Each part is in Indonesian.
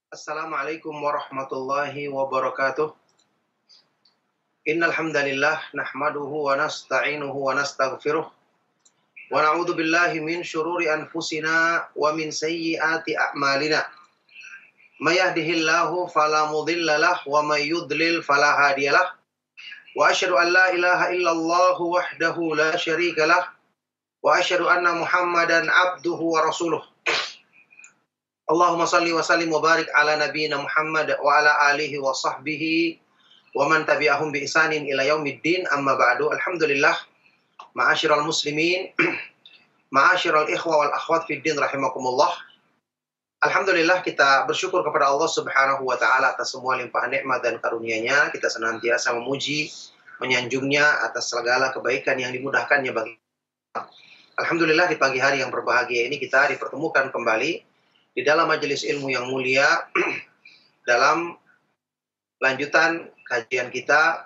Assalamualaikum warahmatullahi wabarakatuh. Innal hamdalillah nahmaduhu wa nasta'inuhu wa nastaghfiruh wa na'udzu billahi min syururi anfusina wa min sayyiati a'malina. May yahdihillahu fala mudhillalah wa may yudlil fala hadiyalah. Wa asyhadu an la ilaha illallah wahdahu la syarikalah wa asyhadu anna Muhammadan abduhu wa rasuluh. Allahumma salli wa sallim wa barik ala nabiyyina Muhammad wa ala alihi wa sahbihi wa man tabi'ahum bi ihsanin ila yaumiddin, amma ba'du. Alhamdulillah, ma'asyiral muslimin, ma'asyiral ikhwa wal akhwat fid din rahimakumullah. Alhamdulillah, kita bersyukur kepada Allah Subhanahu wa taala atas semua limpahan nikmat dan karunia-Nya. Kita senantiasa memuji, menyanjungnya atas segala kebaikan yang dimudahkannya bagi kita. Alhamdulillah, di pagi hari yang berbahagia ini kita dipertemukan kembali di dalam majelis ilmu yang mulia dalam lanjutan kajian kita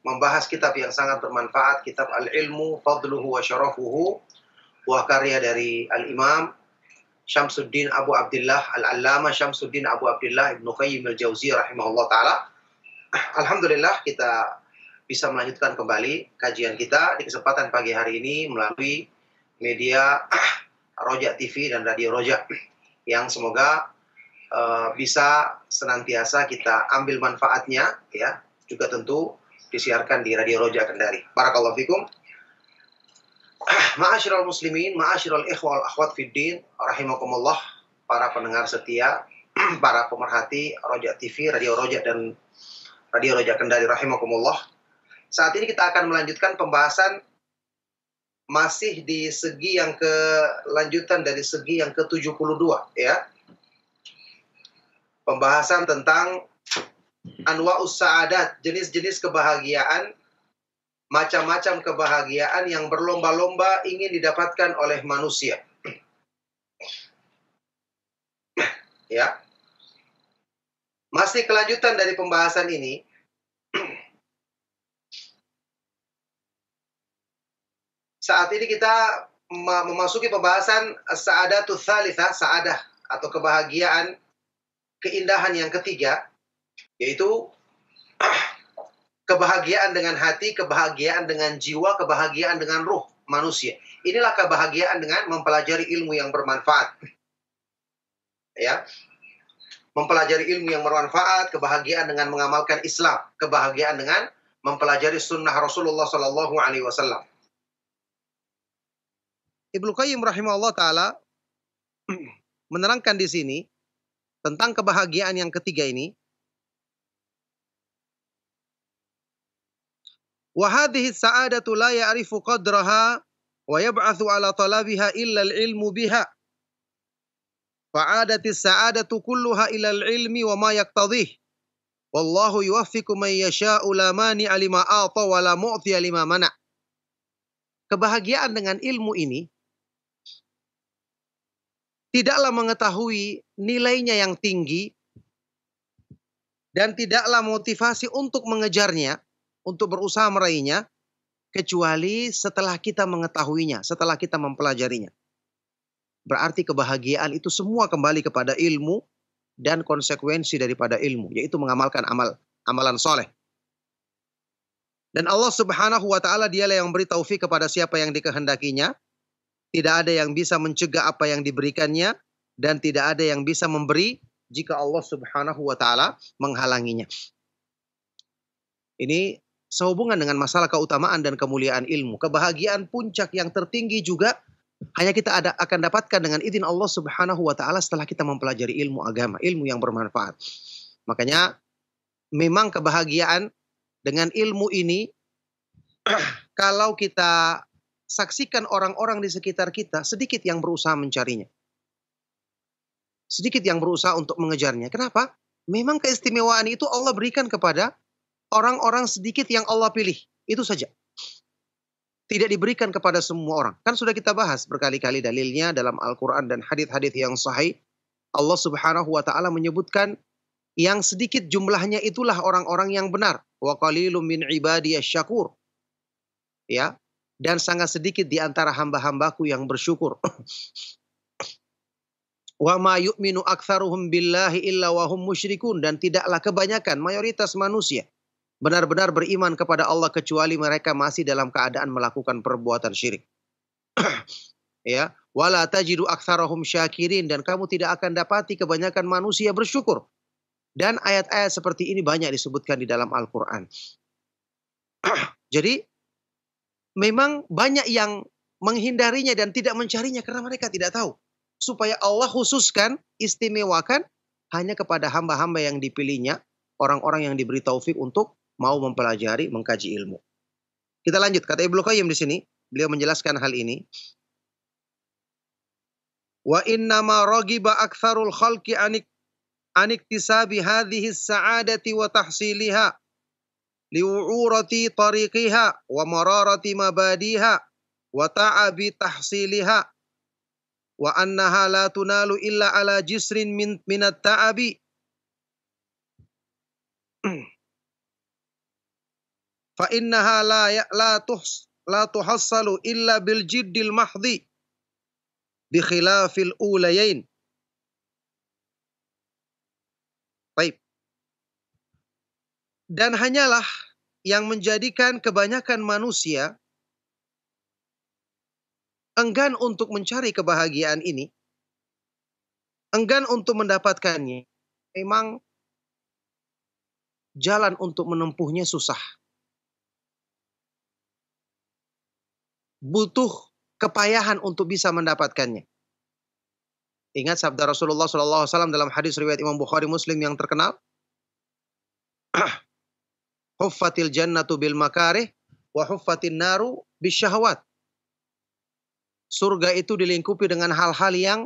membahas kitab yang sangat bermanfaat, kitab Al-Ilmu Fadluhu wa Syarafuhu, buah karya dari Al-Imam Syamsuddin Abu Abdullah Al-Allama Syamsuddin Abu Abdullah Ibnu Qayyim Al-Jauziyah rahimahullah taala. Alhamdulillah, kita bisa melanjutkan kembali kajian kita di kesempatan pagi hari ini melalui media Roja TV dan Radio Roja, yang semoga bisa senantiasa kita ambil manfaatnya, ya, juga tentu disiarkan di Radio Roja Kendari. Barakallahu fikum. Ma'asyiral muslimin, ma'asyiral ikhwal akhwat fiddin rahimakumullah, para pendengar setia, para pemerhati Roja TV, Radio Roja dan Radio Roja Kendari rahimakumullah. Saat ini kita akan melanjutkan pembahasan masih di segi yang kelanjutan dari segi yang ke-72, ya. Pembahasan tentang anwa'us sa'adat, jenis-jenis kebahagiaan, macam-macam kebahagiaan yang berlomba-lomba ingin didapatkan oleh manusia. Ya. Masih kelanjutan dari pembahasan ini. Saat ini kita memasuki pembahasan as-sa'adatul tsalitsah, sa'adah atau kebahagiaan, keindahan yang ketiga, yaitu kebahagiaan dengan hati, kebahagiaan dengan jiwa, kebahagiaan dengan ruh manusia. Inilah kebahagiaan dengan mempelajari ilmu yang bermanfaat. Ya. Mempelajari ilmu yang bermanfaat, kebahagiaan dengan mengamalkan Islam, kebahagiaan dengan mempelajari sunnah Rasulullah sallallahu alaihi wasallam. Ibnu Qayyim rahimahullah taala menerangkan di sini tentang kebahagiaan yang ketiga ini. Wa hadhihi sa'adatu la ya'rifu qadraha wa yab'atsu 'ala talabiha illa al-'ilmu biha. Fa'adatis sa'adatu kulluha ila al-'ilmi wa ma yaqtadhih. Wallahu yuwaffiqu man yasha'u la mani'a lima a'ta wa la mu'tiya lima mana'. Kebahagiaan dengan ilmu ini tidaklah mengetahui nilainya yang tinggi dan tidaklah motivasi untuk mengejarnya, untuk berusaha meraihnya, kecuali setelah kita mengetahuinya, setelah kita mempelajarinya. Berarti kebahagiaan itu semua kembali kepada ilmu dan konsekuensi daripada ilmu, yaitu mengamalkan amalan soleh. Dan Allah Subhanahu wa taala, dialah yang beri taufik kepada siapa yang dikehendakinya. Tidak ada yang bisa mencegah apa yang diberikannya, dan tidak ada yang bisa memberi jika Allah Subhanahu wa taala menghalanginya. Ini sehubungan dengan masalah keutamaan dan kemuliaan ilmu. Kebahagiaan puncak yang tertinggi juga hanya kita akan dapatkan dengan izin Allah Subhanahu wa taala setelah kita mempelajari ilmu agama, ilmu yang bermanfaat. Makanya memang kebahagiaan dengan ilmu ini kalau kita saksikan orang-orang di sekitar kita, sedikit yang berusaha mencarinya. Sedikit yang berusaha untuk mengejarnya. Kenapa? Memang keistimewaan itu Allah berikan kepada orang-orang sedikit yang Allah pilih. Itu saja. Tidak diberikan kepada semua orang. Kan sudah kita bahas berkali-kali dalilnya dalam Al-Quran dan hadits-hadits yang sahih. Allah Subhanahu wa ta'ala menyebutkan yang sedikit jumlahnya itulah orang-orang yang benar. Wa qalilum min ibadiyasy syakur. Ya. Dan sangat sedikit di antara hamba-hambaku yang bersyukur. Wa ma yu'minu aktsaruhum billahi illa wa hum musyrikun, dan tidaklah kebanyakan mayoritas manusia benar-benar beriman kepada Allah kecuali mereka masih dalam keadaan melakukan perbuatan syirik. Ya, wala tajidu aktsarahum syakirin, dan kamu tidak akan dapati kebanyakan manusia bersyukur. Dan ayat-ayat seperti ini banyak disebutkan di dalam Al-Qur'an. Jadi memang banyak yang menghindarinya dan tidak mencarinya karena mereka tidak tahu. Supaya Allah khususkan, istimewakan hanya kepada hamba-hamba yang dipilihnya, orang-orang yang diberi taufik untuk mau mempelajari, mengkaji ilmu. Kita lanjut, kata Ibnu Qayyim di sini, beliau menjelaskan hal ini. Wa inna ma ragiba aktsarul khalqi aniktisabi hadhihi as-sa'adati wa tahsiliha liwu'urati tariqiha wa mararati mabadiha wa ta'abi tahsiliha wa annaha la tunalu illa ala jisrin minat ta'abi fa innaha la tuhassalu illa bil jiddil mahdhi bi khilafil ulayain. Baik. Dan hanyalah yang menjadikan kebanyakan manusia enggan untuk mencari kebahagiaan ini, enggan untuk mendapatkannya, memang jalan untuk menempuhnya susah. Butuh kepayahan untuk bisa mendapatkannya. Ingat sabda Rasulullah SAW dalam hadis riwayat Imam Bukhari Muslim yang terkenal, huffatil jannatu bil makarih wa huffatin naru bisyahwat. Surga itu dilingkupi dengan hal-hal yang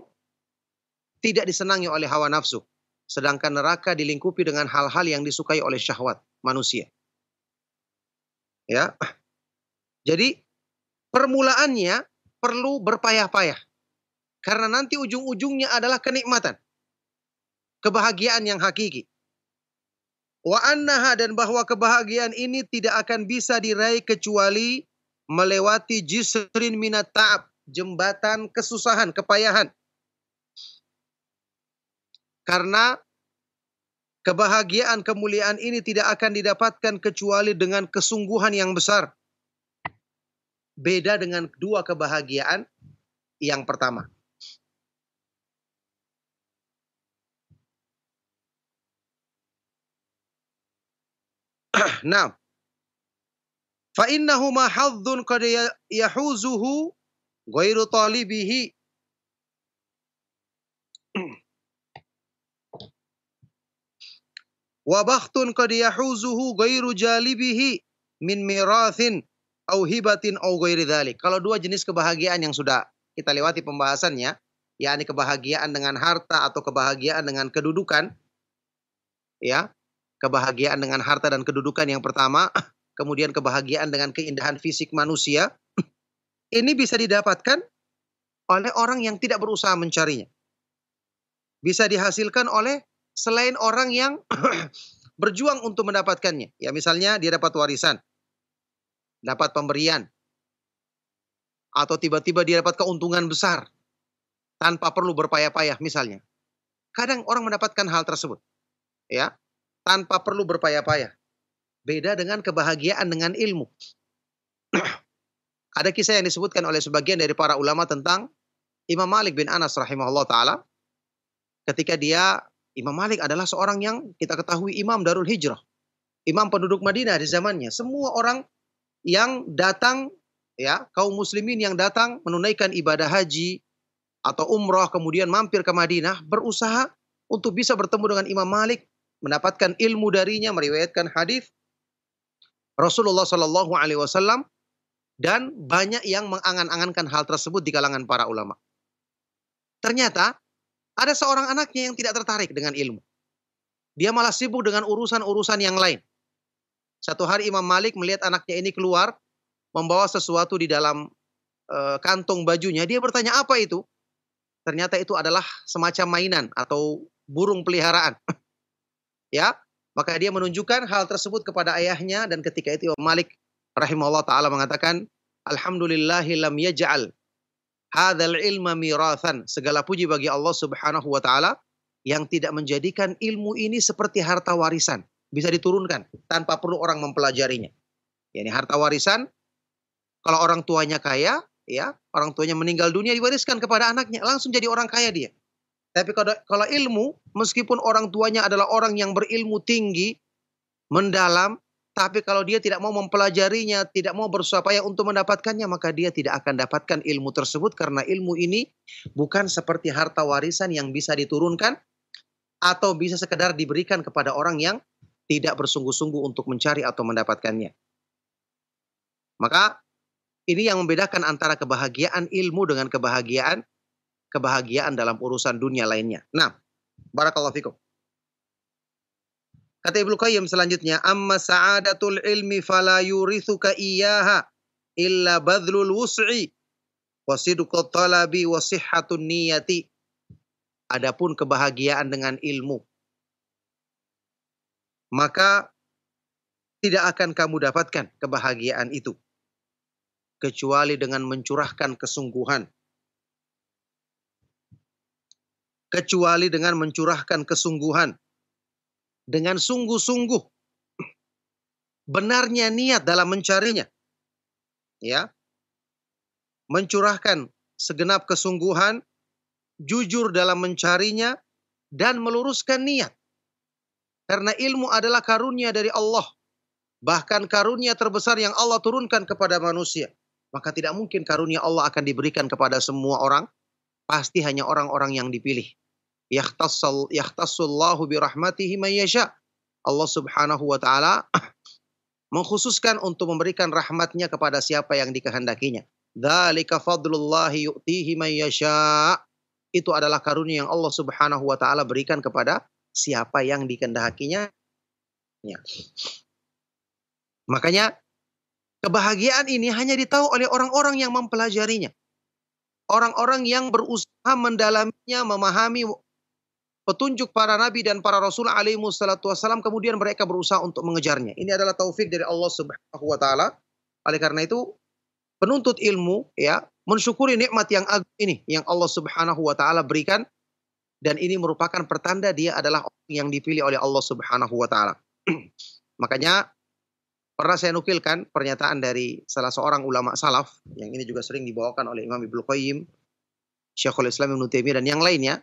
tidak disenangi oleh hawa nafsu. Sedangkan neraka dilingkupi dengan hal-hal yang disukai oleh syahwat manusia. Ya. Jadi permulaannya perlu berpayah-payah. Karena nanti ujung-ujungnya adalah kenikmatan. Kebahagiaan yang hakiki. Wa annaha, dan bahwa kebahagiaan ini tidak akan bisa diraih kecuali melewati jisrin minat ta'ab, jembatan kesusahan, kepayahan. Karena kebahagiaan, kemuliaan ini tidak akan didapatkan kecuali dengan kesungguhan yang besar. Beda dengan dua kebahagiaan yang pertama. Nah, fa innahu ma hadzun qad yahuzuhu ghairu talibihi. Wa bakhtun qad yahuzuhu ghairu jalibihi min mirathin au hibatin au ghairi dzalik. Kalau dua jenis kebahagiaan yang sudah kita lewati pembahasannya, yakni kebahagiaan dengan harta atau kebahagiaan dengan kedudukan, ya. Kebahagiaan dengan harta dan kedudukan yang pertama, kemudian kebahagiaan dengan keindahan fisik manusia, ini bisa didapatkan oleh orang yang tidak berusaha mencarinya. Bisa dihasilkan oleh selain orang yang berjuang untuk mendapatkannya. Ya, misalnya dia dapat warisan, dapat pemberian, atau tiba-tiba dia dapat keuntungan besar tanpa perlu berpayah-payah misalnya. Kadang orang mendapatkan hal tersebut, ya, tanpa perlu berpayah-payah. Beda dengan kebahagiaan dengan ilmu. Ada kisah yang disebutkan oleh sebagian dari para ulama tentang Imam Malik bin Anas rahimahullah ta'ala. Ketika Imam Malik adalah seorang yang kita ketahui imam Darul Hijrah. Imam penduduk Madinah di zamannya. Semua orang yang datang, ya, kaum muslimin yang datang menunaikan ibadah haji atau umrah kemudian mampir ke Madinah, berusaha untuk bisa bertemu dengan Imam Malik, mendapatkan ilmu darinya, meriwayatkan hadis Rasulullah Shallallahu Alaihi Wasallam, dan banyak yang mengangan-angankan hal tersebut di kalangan para ulama. Ternyata ada seorang anaknya yang tidak tertarik dengan ilmu. Dia malah sibuk dengan urusan-urusan yang lain. Satu hari Imam Malik melihat anaknya ini keluar membawa sesuatu di dalam kantong bajunya. Dia bertanya, apa itu? Ternyata itu adalah semacam mainan atau burung peliharaan. Ya, maka dia menunjukkan hal tersebut kepada ayahnya, dan ketika itu Imam Malik rahimahullah ta'ala mengatakan, alhamdulillahi lam yaj'al Hadzal ilma mirathan. Segala puji bagi Allah Subhanahu wa taala yang tidak menjadikan ilmu ini seperti harta warisan, bisa diturunkan tanpa perlu orang mempelajarinya. Yani harta warisan, kalau orang tuanya kaya, ya, orang tuanya meninggal dunia diwariskan kepada anaknya, langsung jadi orang kaya dia. Tapi kalau ilmu, meskipun orang tuanya adalah orang yang berilmu tinggi, mendalam, tapi kalau dia tidak mau mempelajarinya, tidak mau bersusah payah untuk mendapatkannya, maka dia tidak akan dapatkan ilmu tersebut karena ilmu ini bukan seperti harta warisan yang bisa diturunkan atau bisa sekedar diberikan kepada orang yang tidak bersungguh-sungguh untuk mencari atau mendapatkannya. Maka ini yang membedakan antara kebahagiaan ilmu dengan kebahagiaan dalam urusan dunia lainnya. Nah, barakallahu fikum. Kata Ibnu Qayyim selanjutnya, amma sa'adatul ilmi fala yurithuka iyyaha illa badlul wus'i wa sidqut talabi wa sihhatun niyati. Adapun kebahagiaan dengan ilmu, maka tidak akan kamu dapatkan kebahagiaan itu kecuali dengan mencurahkan kesungguhan. Kecuali dengan mencurahkan kesungguhan. Dengan sungguh-sungguh benarnya niat dalam mencarinya. Ya. Mencurahkan segenap kesungguhan, jujur dalam mencarinya dan meluruskan niat. Karena ilmu adalah karunia dari Allah. Bahkan karunia terbesar yang Allah turunkan kepada manusia. Maka tidak mungkin karunia Allah akan diberikan kepada semua orang. Pasti hanya orang-orang yang dipilih. Yakhtassullahu birahmatihi man yasha. Allah Subhanahu wa taala mengkhususkan untuk memberikan rahmatnya kepada siapa yang dikehendakinya. Dzalika fadlullahi yu'tihi man yasha. Itu adalah karunia yang Allah Subhanahu wa taala berikan kepada siapa yang dikehendakinya. Ya. Makanya kebahagiaan ini hanya ditahu oleh orang-orang yang mempelajarinya. Orang-orang yang berusaha mendalaminya, memahami petunjuk para nabi dan para rasul alaihi wassalatu wassalam, kemudian mereka berusaha untuk mengejarnya. Ini adalah taufik dari Allah Subhanahu wa taala. Oleh karena itu, penuntut ilmu ya, mensyukuri nikmat yang agung ini yang Allah Subhanahu wa taala berikan, dan ini merupakan pertanda dia adalah orang yang dipilih oleh Allah Subhanahu wa taala. Makanya pernah saya nukilkan pernyataan dari salah seorang ulama salaf, yang ini juga sering dibawakan oleh Imam Ibnu Qayyim, Syekhul Islam Ibnu Taimiyah dan yang lainnya.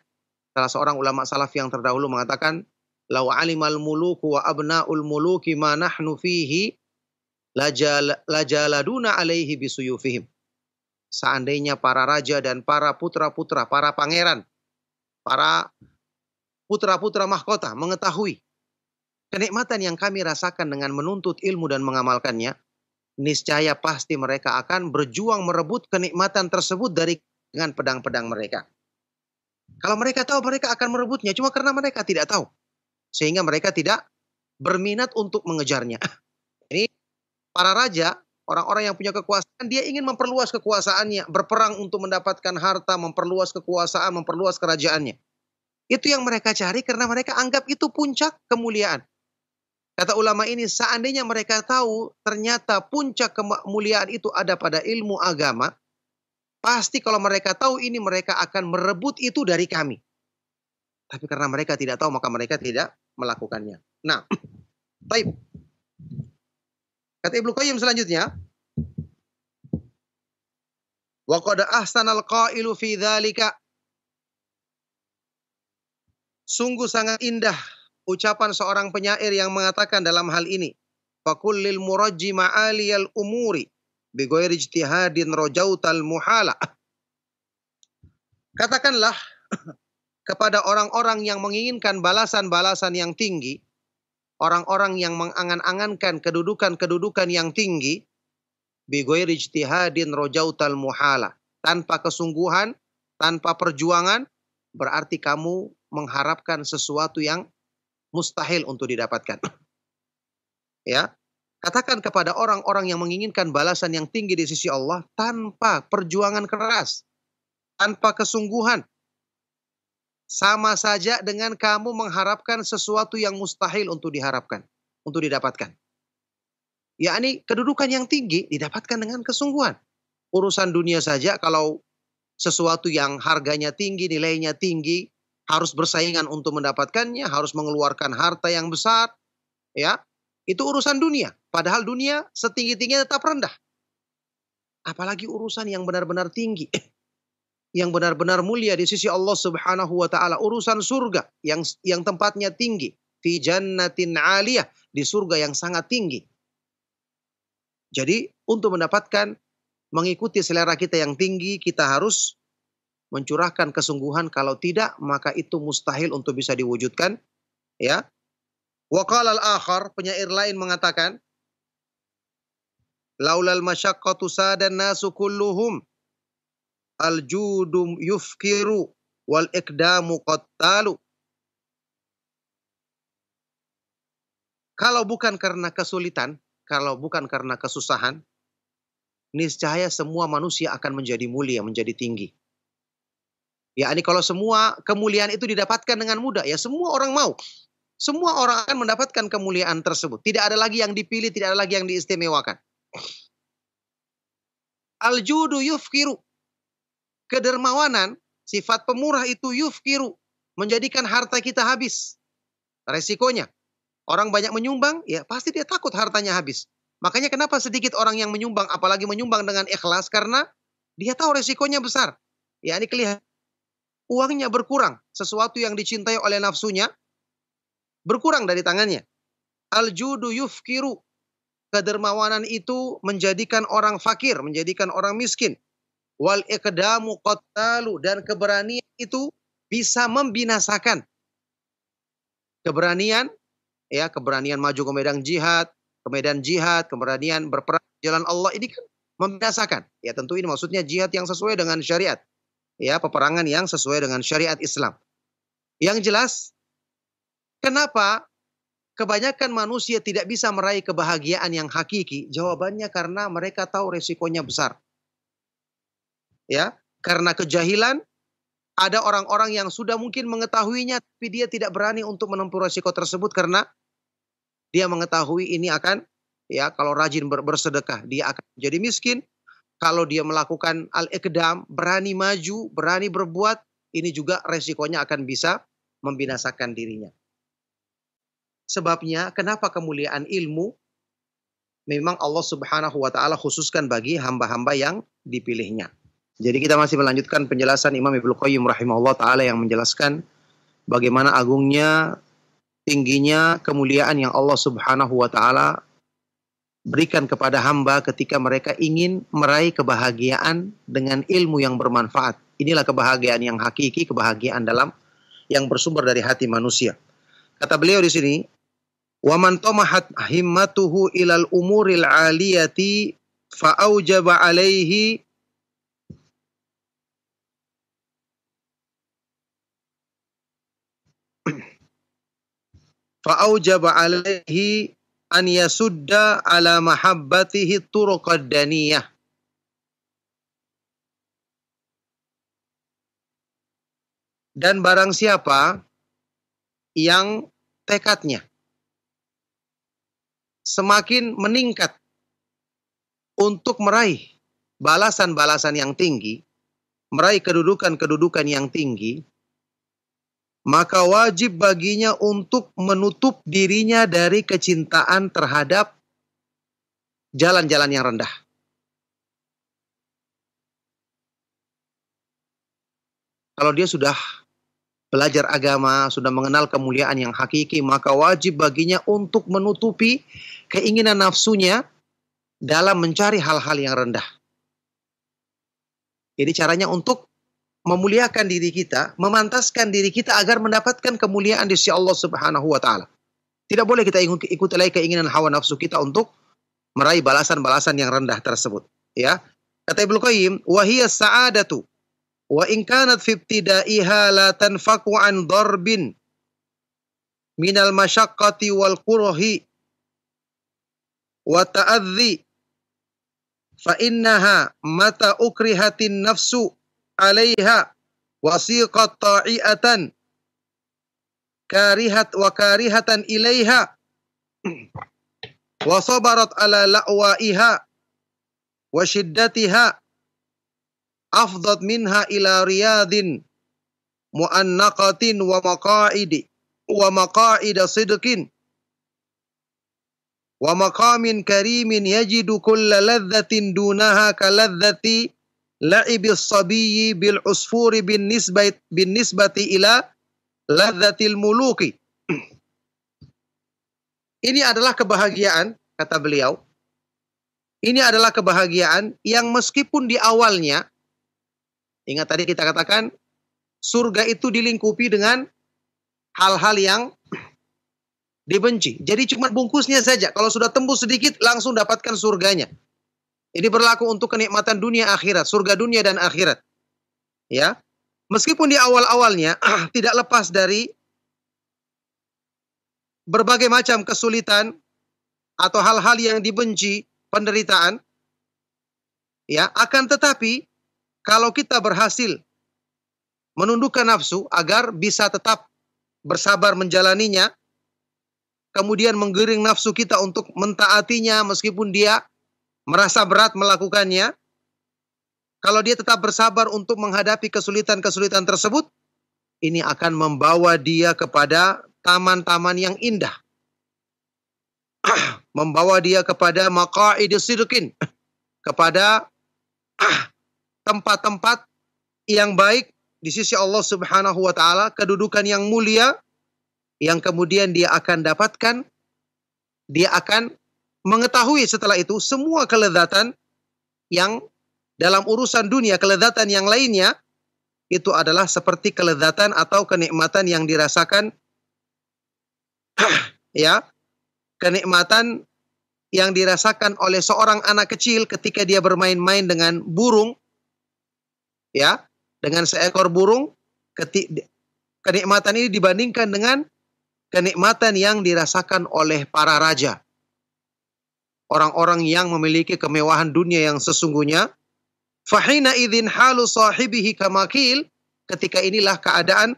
Salah seorang ulama salaf yang terdahulu mengatakan, "Law alimal muluku wa abnaul muluki ma nahnu fihi lajaladuna alaihi bisuyufihim." Seandainya para raja dan para putra-putra, para pangeran, para putra-putra mahkota mengetahui kenikmatan yang kami rasakan dengan menuntut ilmu dan mengamalkannya, niscaya pasti mereka akan berjuang merebut kenikmatan tersebut dengan pedang-pedang mereka. Kalau mereka tahu, mereka akan merebutnya. Cuma karena mereka tidak tahu, sehingga mereka tidak berminat untuk mengejarnya. Ini para raja, orang-orang yang punya kekuasaan, dia ingin memperluas kekuasaannya, berperang untuk mendapatkan harta, memperluas kekuasaan, memperluas kerajaannya. Itu yang mereka cari karena mereka anggap itu puncak kemuliaan. Kata ulama ini, seandainya mereka tahu ternyata puncak kemuliaan itu ada pada ilmu agama, pasti kalau mereka tahu ini, mereka akan merebut itu dari kami. Tapi karena mereka tidak tahu, maka mereka tidak melakukannya. Nah, baik. Kata Ibnu Qayyim selanjutnya, wa qad ahsanal qailu fi dzalika. Sungguh sangat indah ucapan seorang penyair yang mengatakan dalam hal ini, fa kullil murajji ma'aliyal umuri bi ghairi ijtihadin rajautal muhala. Katakanlah kepada orang-orang yang menginginkan balasan-balasan yang tinggi, orang-orang yang mengangan-angankan kedudukan-kedudukan yang tinggi, bi ghairi ijtihadin rajautal muhala. Tanpa kesungguhan, tanpa perjuangan, berarti kamu mengharapkan sesuatu yang mustahil untuk didapatkan. Ya. Katakan kepada orang-orang yang menginginkan balasan yang tinggi di sisi Allah tanpa perjuangan keras, tanpa kesungguhan, sama saja dengan kamu mengharapkan sesuatu yang mustahil untuk diharapkan, untuk didapatkan. Yakni kedudukan yang tinggi didapatkan dengan kesungguhan. Urusan dunia saja kalau sesuatu yang harganya tinggi, nilainya tinggi, harus bersaingan untuk mendapatkannya, harus mengeluarkan harta yang besar, ya. Itu urusan dunia. Padahal dunia setinggi-tingginya tetap rendah. Apalagi urusan yang benar-benar tinggi, yang benar-benar mulia di sisi Allah Subhanahu wa taala, urusan surga yang tempatnya tinggi, fi jannatin 'aliyah, di surga yang sangat tinggi. Jadi, untuk mendapatkan mengikuti selera kita yang tinggi, kita harus mencurahkan kesungguhan. Kalau tidak, maka itu mustahil untuk bisa diwujudkan, ya. Wa qala al-akhar, penyair lain mengatakan, laulal masyaqqatu sadan nasu kulluhum al-judum yufkiru wal iqdamu qattalu. Kalau bukan karena kesulitan, kalau bukan karena kesusahan, niscaya semua manusia akan menjadi mulia, menjadi tinggi. Ya, ini kalau semua kemuliaan itu didapatkan dengan mudah, ya semua orang mau. Semua orang akan mendapatkan kemuliaan tersebut. Tidak ada lagi yang dipilih, tidak ada lagi yang diistimewakan. Al-judu yufkiru. Kedermawanan, sifat pemurah itu yufkiru. Menjadikan harta kita habis. Resikonya, orang banyak menyumbang, ya pasti dia takut hartanya habis. Makanya kenapa sedikit orang yang menyumbang, apalagi menyumbang dengan ikhlas, karena dia tahu resikonya besar. Ya, ini kelihatan. Uangnya berkurang. Sesuatu yang dicintai oleh nafsunya, berkurang dari tangannya. Al-judu yufkiru. Kedermawanan itu menjadikan orang fakir, menjadikan orang miskin. Wal iqdamu qattalu, dan keberanian itu bisa membinasakan. Keberanian, ya, keberanian maju ke medan jihad, keberanian berperang di jalan Allah, ini kan membinasakan. Ya, tentu ini maksudnya jihad yang sesuai dengan syariat. Ya, peperangan yang sesuai dengan syariat Islam. Yang jelas, kenapa kebanyakan manusia tidak bisa meraih kebahagiaan yang hakiki? Jawabannya karena mereka tahu resikonya besar. Ya, karena kejahilan, ada orang-orang yang sudah mungkin mengetahuinya, tapi dia tidak berani untuk menempuh resiko tersebut karena dia mengetahui ini akan, ya, kalau rajin bersedekah, dia akan jadi miskin. Kalau dia melakukan al-iqdam, berani maju, berani berbuat, ini juga resikonya akan bisa membinasakan dirinya. Sebabnya, kenapa kemuliaan ilmu memang Allah Subhanahu wa taala khususkan bagi hamba-hamba yang dipilihnya. Jadi kita masih melanjutkan penjelasan Imam Ibnu Qayyim rahimahullah taala yang menjelaskan bagaimana agungnya, tingginya kemuliaan yang Allah Subhanahu wa taala berikan kepada hamba ketika mereka ingin meraih kebahagiaan dengan ilmu yang bermanfaat. Inilah kebahagiaan yang hakiki, kebahagiaan dalam yang bersumber dari hati manusia. Kata beliau di sini, wa man tamahat himmatuhu ilal umuril aliyati fa aujaba alaihi an yasudda ala mahabbatihi turuqad daniyah. Dan barang siapa yang tekadnya semakin meningkat untuk meraih balasan-balasan yang tinggi, meraih kedudukan-kedudukan yang tinggi, maka wajib baginya untuk menutup dirinya dari kecintaan terhadap jalan-jalan yang rendah. Kalau dia sudah belajar agama, sudah mengenal kemuliaan yang hakiki, maka wajib baginya untuk menutupi keinginan nafsunya dalam mencari hal-hal yang rendah. Jadi caranya untuk memuliakan diri kita, memantaskan diri kita agar mendapatkan kemuliaan di sisi Allah Subhanahu wa taala. Tidak boleh kita ikuti lagi keinginan hawa nafsu kita untuk meraih balasan-balasan yang rendah tersebut, ya. Kata Ibnu Qayyim, wa hiya sa'adatu wa in kanat fi ibtidaiha la tanfaku an darbin minal masyaqqati wal kurhi wa ta'adzi fa innaha mata ukrihatin nafsu alaiha wasiqat ta'iatan karihatan ilaiha wa sabarat ala la'waiha wa shiddatiha afdad minha ila riyadin mu'annaqatin wa maqa'ida sidqin wa maqamin karimin yajidu kulla ladzatin dunaha ka ladzati la'ibis sabiyyi bil usfuri bin nisbati ila ladzatil muluki. Ini adalah kebahagiaan, kata beliau. Ini adalah kebahagiaan yang meskipun di awalnya, ingat tadi kita katakan, surga itu dilingkupi dengan hal-hal yang dibenci. Jadi cuma bungkusnya saja. Kalau sudah tembus sedikit, langsung dapatkan surganya. Ini berlaku untuk kenikmatan dunia akhirat, surga dunia dan akhirat. Ya, meskipun di awal-awalnya tidak lepas dari berbagai macam kesulitan atau hal-hal yang dibenci, penderitaan, ya, akan tetapi kalau kita berhasil menundukkan nafsu agar bisa tetap bersabar menjalaninya, kemudian menggiring nafsu kita untuk mentaatinya meskipun dia merasa berat melakukannya, kalau dia tetap bersabar untuk menghadapi kesulitan-kesulitan tersebut, ini akan membawa dia kepada taman-taman yang indah. Membawa dia kepada maqa'idus sidqin, kepada tempat-tempat yang baik di sisi Allah Subhanahu wa taala, kedudukan yang mulia yang kemudian dia akan dapatkan, dia akan mengetahui setelah itu semua kelezatan yang dalam urusan dunia, kelezatan yang lainnya itu adalah seperti kelezatan atau kenikmatan yang dirasakan ya, kenikmatan yang dirasakan oleh seorang anak kecil ketika dia bermain-main dengan burung, ya, dengan seekor burung. Kenikmatan ini dibandingkan dengan kenikmatan yang dirasakan oleh para raja, orang-orang yang memiliki kemewahan dunia yang sesungguhnya. Fahina idzin halu sahibihi kamakil, ketika inilah keadaan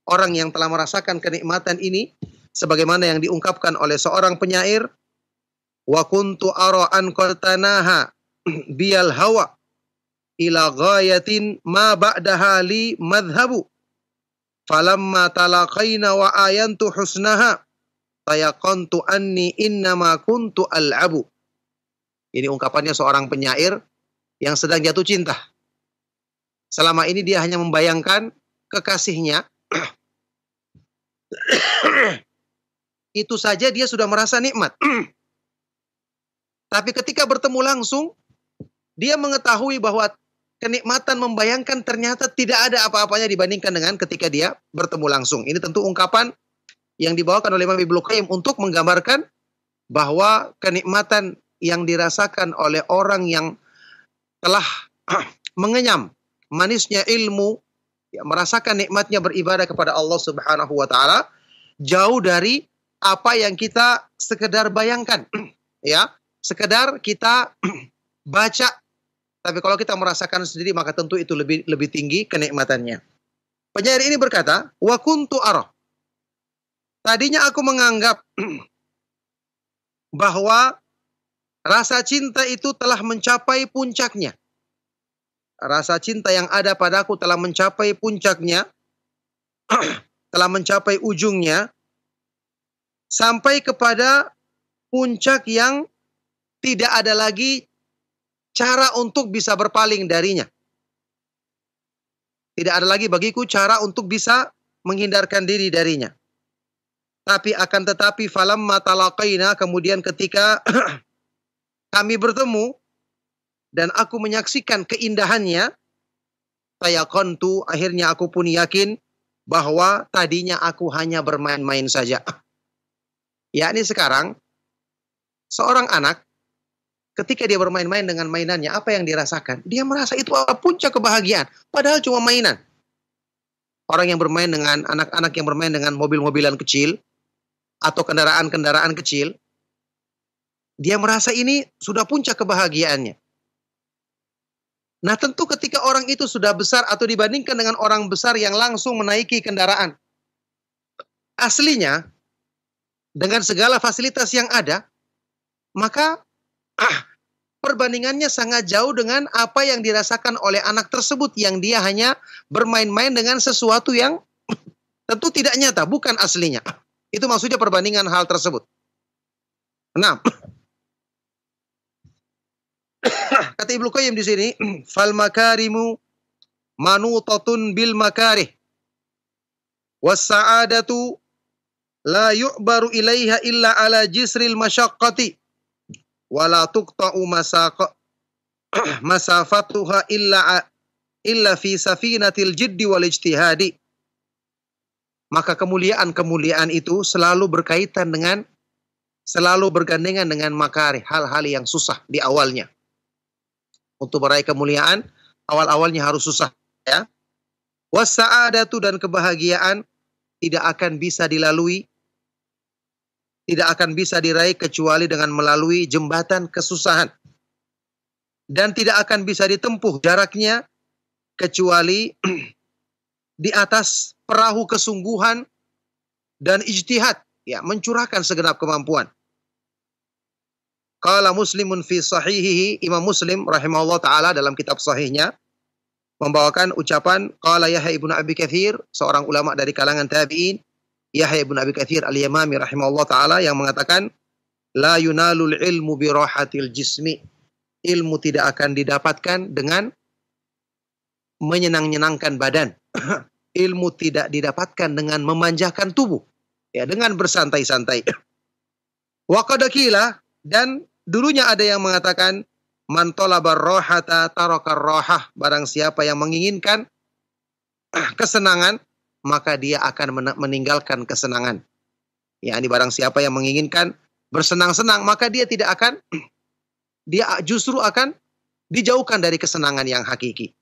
orang yang telah merasakan kenikmatan ini sebagaimana yang diungkapkan oleh seorang penyair, wa kuntu ara an qatanaha biyal hawa ila ghayatin ma ba'daha li madhhabu falamma talaqaina wa ayantu husnaha tayaqantu anni innama kuntu al'abu. Ini ungkapannya seorang penyair yang sedang jatuh cinta. Selama ini dia hanya membayangkan kekasihnya. Itu saja dia sudah merasa nikmat. Tapi ketika bertemu langsung, dia mengetahui bahwa kenikmatan membayangkan ternyata tidak ada apa-apanya dibandingkan dengan ketika dia bertemu langsung. Ini tentu ungkapan yang dibawakan oleh Imam Ibnu Qayyim untuk menggambarkan bahwa kenikmatan yang dirasakan oleh orang yang telah mengenyam manisnya ilmu, ya, merasakan nikmatnya beribadah kepada Allah Subhanahu wa taala, jauh dari apa yang kita sekedar bayangkan, ya, sekedar kita baca. Tapi kalau kita merasakan sendiri maka tentu itu lebih tinggi kenikmatannya. Penyair ini berkata, wa kuntu ara. Tadinya aku menganggap bahwa rasa cinta itu telah mencapai puncaknya. Rasa cinta yang ada padaku telah mencapai puncaknya, telah mencapai ujungnya, sampai kepada puncak yang tidak ada lagi cara untuk bisa berpaling darinya. Tidak ada lagi bagiku cara untuk bisa menghindarkan diri darinya. Tapi akan tetapi falamma talaqaina, kemudian ketika kami bertemu dan aku menyaksikan keindahannya, tayaqantu, akhirnya aku pun yakin bahwa tadinya aku hanya bermain-main saja. Yakni sekarang seorang anak ketika dia bermain-main dengan mainannya, apa yang dirasakan? Dia merasa itu puncak kebahagiaan, padahal cuma mainan. Orang yang bermain dengan anak-anak yang bermain dengan mobil-mobilan kecil atau kendaraan-kendaraan kecil, dia merasa ini sudah puncak kebahagiaannya. Nah, tentu ketika orang itu sudah besar atau dibandingkan dengan orang besar yang langsung menaiki kendaraan aslinya dengan segala fasilitas yang ada, maka perbandingannya sangat jauh dengan apa yang dirasakan oleh anak tersebut yang dia hanya bermain-main dengan sesuatu yang tentu tidak nyata, bukan aslinya. Itu maksudnya perbandingan hal tersebut. Nah, kata Ibnu Qayyim di sini, fal makarimu manutatun bil makarih was sa'adatu la yu'baru ilaiha illa ala jisril masyaqqati wa la tuqta'u masafatuha illa fi safinatil jiddi wal ijtihadi. Maka kemuliaan-kemuliaan itu selalu berkaitan dengan, selalu bergandengan dengan makarih, hal-hal yang susah di awalnya. Untuk meraih kemuliaan, awal-awalnya harus susah, ya. Was sa'adatu, dan kebahagiaan tidak akan bisa dilalui, tidak akan bisa diraih kecuali dengan melalui jembatan kesusahan. Dan tidak akan bisa ditempuh jaraknya kecuali di atas perahu kesungguhan dan ijtihad, ya, mencurahkan segenap kemampuan. Qala Muslimun fi sahihihi, Imam Muslim rahimahullah taala dalam kitab sahihnya membawakan ucapan qala Yahya ibnu Abi Katsir, seorang ulama dari kalangan tabi'in, Yahya ibnu Abi Katsir al-Yamami rahimahullah taala, yang mengatakan la yunalul ilmu bi rahatil jismi. Ilmu tidak akan didapatkan dengan menyenang-nyenangkan badan. Ilmu tidak didapatkan dengan memanjakan tubuh, ya, dengan bersantai-santai. Wa qad qila, dan dulunya ada yang mengatakan man talabar rahata tarakar rahah, barang siapa yang menginginkan kesenangan maka dia akan meninggalkan kesenangan. Ya, ini barang siapa yang menginginkan bersenang-senang maka dia tidak akan, dia justru akan dijauhkan dari kesenangan yang hakiki.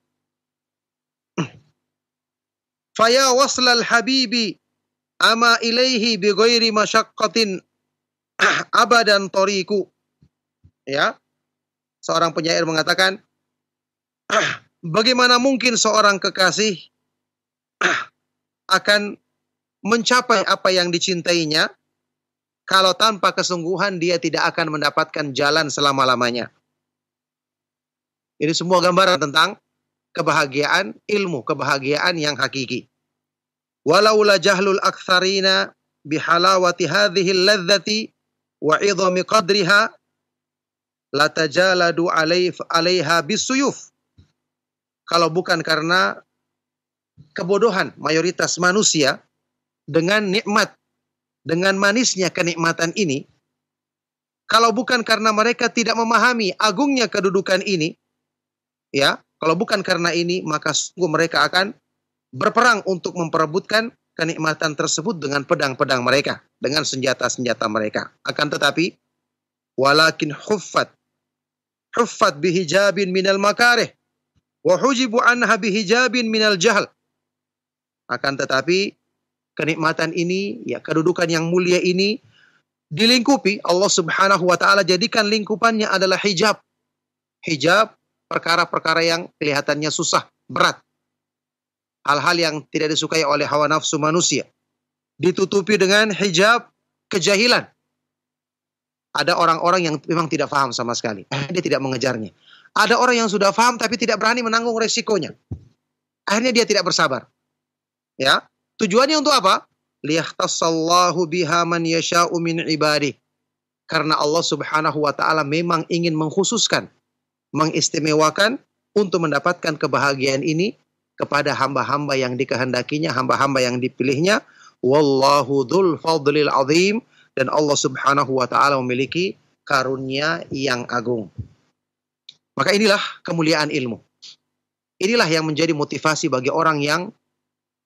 Faya waslal habibi ama ilaihi bi ghairi masyaqqatin abadan tariku. Ya. Seorang penyair mengatakan, bagaimana mungkin seorang kekasih akan mencapai apa yang dicintainya kalau tanpa kesungguhan dia tidak akan mendapatkan jalan selama-lamanya. Ini semua gambaran tentang kebahagiaan ilmu, kebahagiaan yang hakiki. Walaula jahlul aktsarina bihalawati hadhihi al-ladzati wa 'idhami qadriha latajaladu 'alaiha bisuyuf. Kalau bukan karena kebodohan mayoritas manusia dengan nikmat, dengan manisnya kenikmatan ini, kalau bukan karena mereka tidak memahami agungnya kedudukan ini, ya, kalau bukan karena ini, maka sungguh mereka akan berperang untuk memperebutkan kenikmatan tersebut dengan pedang-pedang mereka, dengan senjata-senjata mereka. Akan tetapi, walakin huffat bihijabin minal makarih, wa hujibu anha bihijabin minal jahl. Akan tetapi, kenikmatan ini, ya, kedudukan yang mulia ini, dilingkupi, Allah subhanahu wa ta'ala jadikan lingkupannya adalah hijab. Hijab, perkara-perkara yang kelihatannya susah, berat. Hal-hal yang tidak disukai oleh hawa nafsu manusia. Ditutupi dengan hijab kejahilan. Ada orang-orang yang memang tidak paham sama sekali. Dia tidak mengejarnya. Ada orang yang sudah paham tapi tidak berani menanggung resikonya. Akhirnya dia tidak bersabar. Ya, tujuannya untuk apa? Liyahtassallahu biha man yasha'u min ibadih. Karena Allah subhanahu wa ta'ala memang ingin mengkhususkan, mengistimewakan untuk mendapatkan kebahagiaan ini kepada hamba-hamba yang dikehendakinya, hamba-hamba yang dipilihnya. Wallahu dzul fadlil azim, dan Allah subhanahu wa ta'ala memiliki karunia yang agung. Maka inilah kemuliaan ilmu. Inilah yang menjadi motivasi bagi orang yang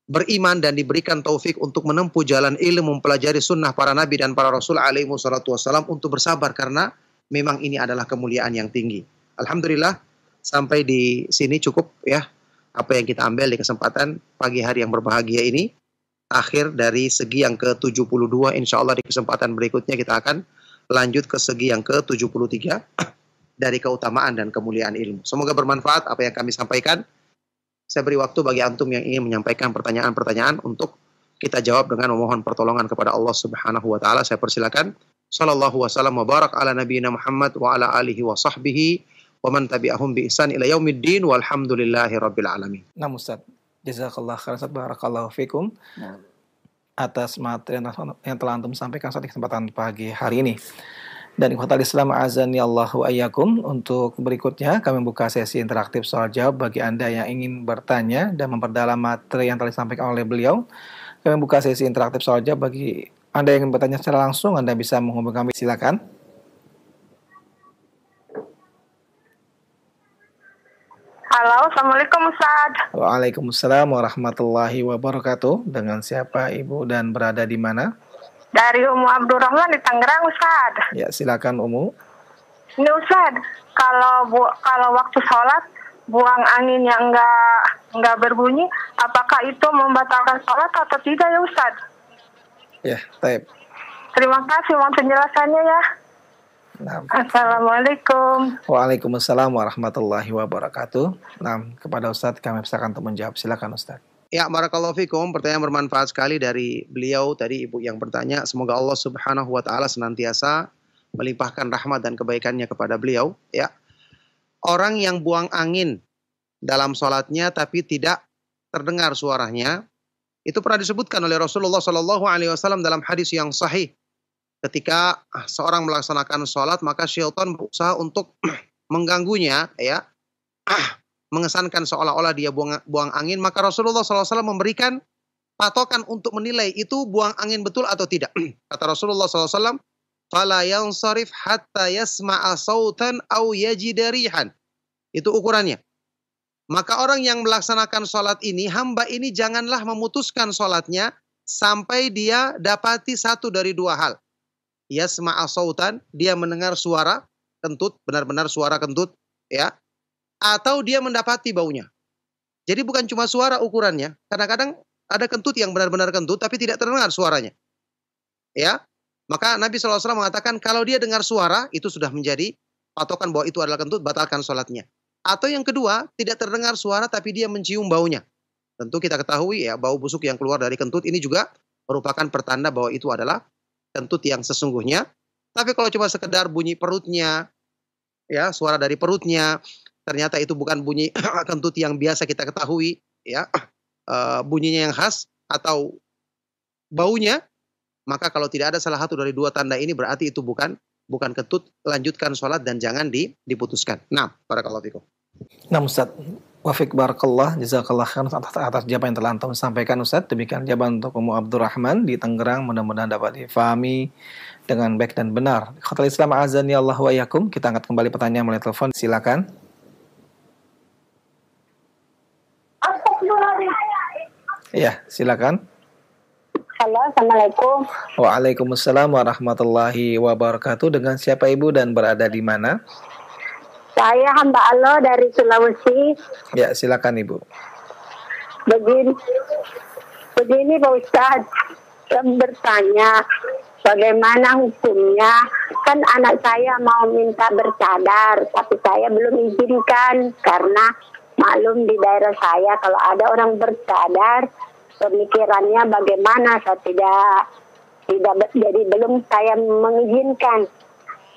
beriman dan diberikan taufik untuk menempuh jalan ilmu, mempelajari sunnah para nabi dan para rasul alaihi wassalatu wassalam, untuk bersabar karena memang ini adalah kemuliaan yang tinggi. Alhamdulillah, sampai di sini cukup, ya, apa yang kita ambil di kesempatan pagi hari yang berbahagia ini. Akhir dari segi yang ke-72, insya Allah di kesempatan berikutnya kita akan lanjut ke segi yang ke-73 dari keutamaan dan kemuliaan ilmu. Semoga bermanfaat apa yang kami sampaikan. Saya beri waktu bagi antum yang ingin menyampaikan pertanyaan-pertanyaan untuk kita jawab dengan memohon pertolongan kepada Allah subhanahu wa ta'ala. Saya persilakan. Sallallahu wasallam wa barak ala nabiyina Muhammad wa ala alihi wa sahbihi wa man tabi'ahum bi ihsan ila yaumiddin walhamdulillahi rabbil alamin. Nah, Ustaz, jazakallah khairan, Ustaz, barakallahu fikum atas materi yang telah antum sampaikan saat kesempatan pagi hari ini. Dan ikhwatal Islam azani Allahu ayyakum, untuk berikutnya kami buka sesi interaktif soal jawab bagi Anda yang ingin bertanya dan memperdalam materi yang telah disampaikan oleh beliau. Kami buka sesi interaktif soal jawab bagi Anda yang ingin bertanya secara langsung. Anda bisa menghubungi kami, silakan. Halo, Assalamualaikum Ustaz. Waalaikumsalam warahmatullahi wabarakatuh. Dengan siapa Ibu dan berada di mana? Dari Umu Abdurrahman di Tangerang, Ustaz. Ya, silakan Umu. Ini Ustaz, kalau waktu sholat buang angin yang nggak berbunyi, apakah itu membatalkan sholat atau tidak ya Ustaz? Ya, baik. Terima kasih mohon penjelasannya ya. Nah. Assalamualaikum. Waalaikumsalam warahmatullahi wabarakatuh. Nah, kepada Ustadz kami persilakan untuk menjawab. Silakan Ustadz. Ya, barakallahu fikum. Pertanyaan bermanfaat sekali dari beliau tadi, Ibu yang bertanya. Semoga Allah Subhanahu wa taala senantiasa melimpahkan rahmat dan kebaikannya kepada beliau, ya. Orang yang buang angin dalam sholatnya tapi tidak terdengar suaranya, itu pernah disebutkan oleh Rasulullah Shallallahu alaihi wasallam dalam hadis yang sahih. Ketika seorang melaksanakan sholat, maka syaitan berusaha untuk mengganggunya, ya, mengesankan seolah-olah dia buang angin. Maka Rasulullah SAW memberikan patokan untuk menilai itu buang angin betul atau tidak. Kata Rasulullah SAW, "Fala yansarif hatta yasma'a sautan aw yajida rihan." Itu ukurannya. Maka orang yang melaksanakan sholat ini, hamba ini janganlah memutuskan sholatnya sampai dia dapati satu dari dua hal. Yasma'a sautan, dia mendengar suara kentut, benar-benar suara kentut, ya. Atau dia mendapati baunya. Jadi bukan cuma suara ukurannya. Kadang-kadang ada kentut yang benar-benar kentut tapi tidak terdengar suaranya. Ya. Maka Nabi SAW mengatakan kalau dia dengar suara, itu sudah menjadi patokan bahwa itu adalah kentut, batalkan sholatnya. Atau yang kedua, tidak terdengar suara tapi dia mencium baunya. Tentu kita ketahui ya, bau busuk yang keluar dari kentut ini juga merupakan pertanda bahwa itu adalah kentut yang sesungguhnya. Tapi kalau cuma sekedar bunyi perutnya, ya, suara dari perutnya, ternyata itu bukan bunyi kentut yang biasa kita ketahui, ya, bunyinya yang khas atau baunya, maka kalau tidak ada salah satu dari dua tanda ini berarti itu bukan kentut. Lanjutkan sholat dan jangan diputuskan. Nah, barakallahu fikum. Nah, Ustaz, wafik barakallah, jazakallah khairan atas jawaban yang telah antum sampaikan, Ustaz. Demikian jawaban untuk Umu Abdurrahman di Tangerang, mudah-mudahan dapat difahami dengan baik dan benar. Khotul Islam azani Allah wa yakum. Kita angkat kembali pertanyaan melalui telepon. Silakan. Ya, silakan. Halo, Assalamualaikum. Waalaikumsalam warahmatullahi wabarakatuh. Dengan siapa Ibu dan berada di mana? Saya hamba Allah dari Sulawesi. Ya, silakan Ibu. Begini Pak Ustadz, saya bertanya bagaimana hukumnya. Kan anak saya mau minta bercadar, tapi saya belum izinkan karena maklum di daerah saya kalau ada orang bercadar, pemikirannya bagaimana, saya tidak jadi belum saya mengizinkan.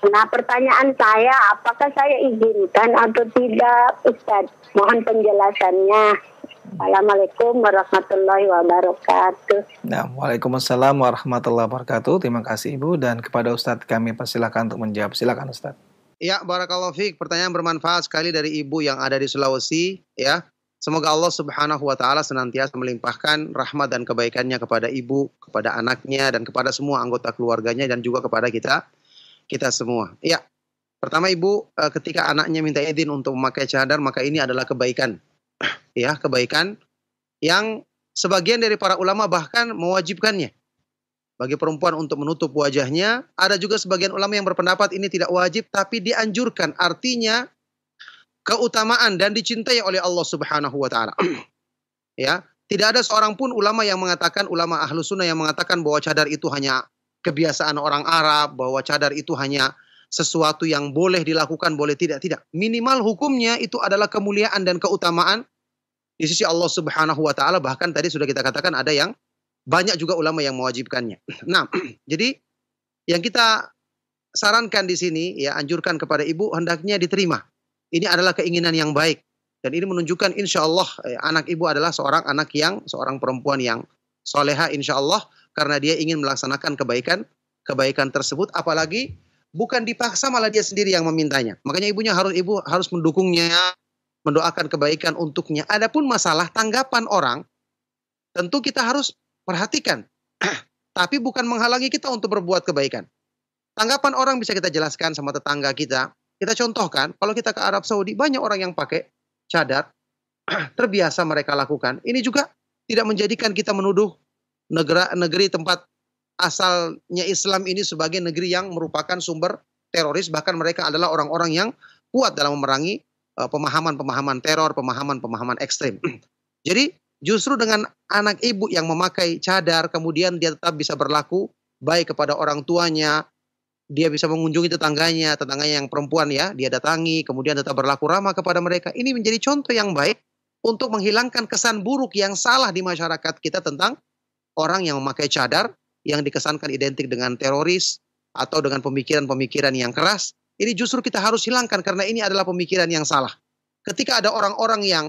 Nah, pertanyaan saya, apakah saya izinkan atau tidak, Ustaz? Mohon penjelasannya. Assalamualaikum warahmatullahi wabarakatuh. Nah, waalaikumsalam warahmatullahi wabarakatuh. Terima kasih Ibu, dan kepada Ustadz kami persilakan untuk menjawab. Silakan Ustadz. Ya, barakallahu fiik. Pertanyaan bermanfaat sekali dari Ibu yang ada di Sulawesi, ya. Semoga Allah Subhanahu wa taala senantiasa melimpahkan rahmat dan kebaikannya kepada Ibu, kepada anaknya, dan kepada semua anggota keluarganya, dan juga kepada kita semua. Ya, pertama Ibu, ketika anaknya minta izin untuk memakai cadar, maka ini adalah kebaikan. Ya, kebaikan yang sebagian dari para ulama bahkan mewajibkannya bagi perempuan untuk menutup wajahnya. Ada juga sebagian ulama yang berpendapat ini tidak wajib tapi dianjurkan. Artinya keutamaan dan dicintai oleh Allah Subhanahu wa taala. Ya, tidak ada seorang pun ulama yang mengatakan, ulama ahlu sunnah yang mengatakan bahwa cadar itu hanya kebiasaan orang Arab, bahwa cadar itu hanya sesuatu yang boleh dilakukan, boleh tidak. Minimal hukumnya itu adalah kemuliaan dan keutamaan di sisi Allah Subhanahu wa taala. Bahkan tadi sudah kita katakan ada yang banyak juga ulama yang mewajibkannya. Nah, jadi yang kita sarankan di sini, ya anjurkan kepada ibu, hendaknya diterima. Ini adalah keinginan yang baik. Dan ini menunjukkan insya Allah anak ibu adalah seorang perempuan yang soleha insya Allah. Karena dia ingin melaksanakan kebaikan tersebut. Apalagi bukan dipaksa, malah dia sendiri yang memintanya. Makanya ibu harus mendukungnya, mendoakan kebaikan untuknya. Adapun masalah tanggapan orang, tentu kita harus perhatikan. Tapi bukan menghalangi kita untuk berbuat kebaikan. Tanggapan orang bisa kita jelaskan sama tetangga kita. Kita contohkan, kalau kita ke Arab Saudi, banyak orang yang pakai cadar. Terbiasa mereka lakukan. Ini juga tidak menjadikan kita menuduh negeri tempat asalnya Islam ini sebagai negeri yang merupakan sumber teroris. Bahkan mereka adalah orang-orang yang kuat dalam memerangi pemahaman-pemahaman teror, pemahaman-pemahaman ekstrim. Jadi justru dengan anak ibu yang memakai cadar, kemudian dia tetap bisa berlaku baik kepada orang tuanya, dia bisa mengunjungi tetangganya yang perempuan ya, dia datangi, kemudian tetap berlaku ramah kepada mereka. Ini menjadi contoh yang baik untuk menghilangkan kesan buruk yang salah di masyarakat kita tentang orang yang memakai cadar, yang dikesankan identik dengan teroris, atau dengan pemikiran-pemikiran yang keras. Ini justru kita harus hilangkan karena ini adalah pemikiran yang salah. Ketika ada orang-orang yang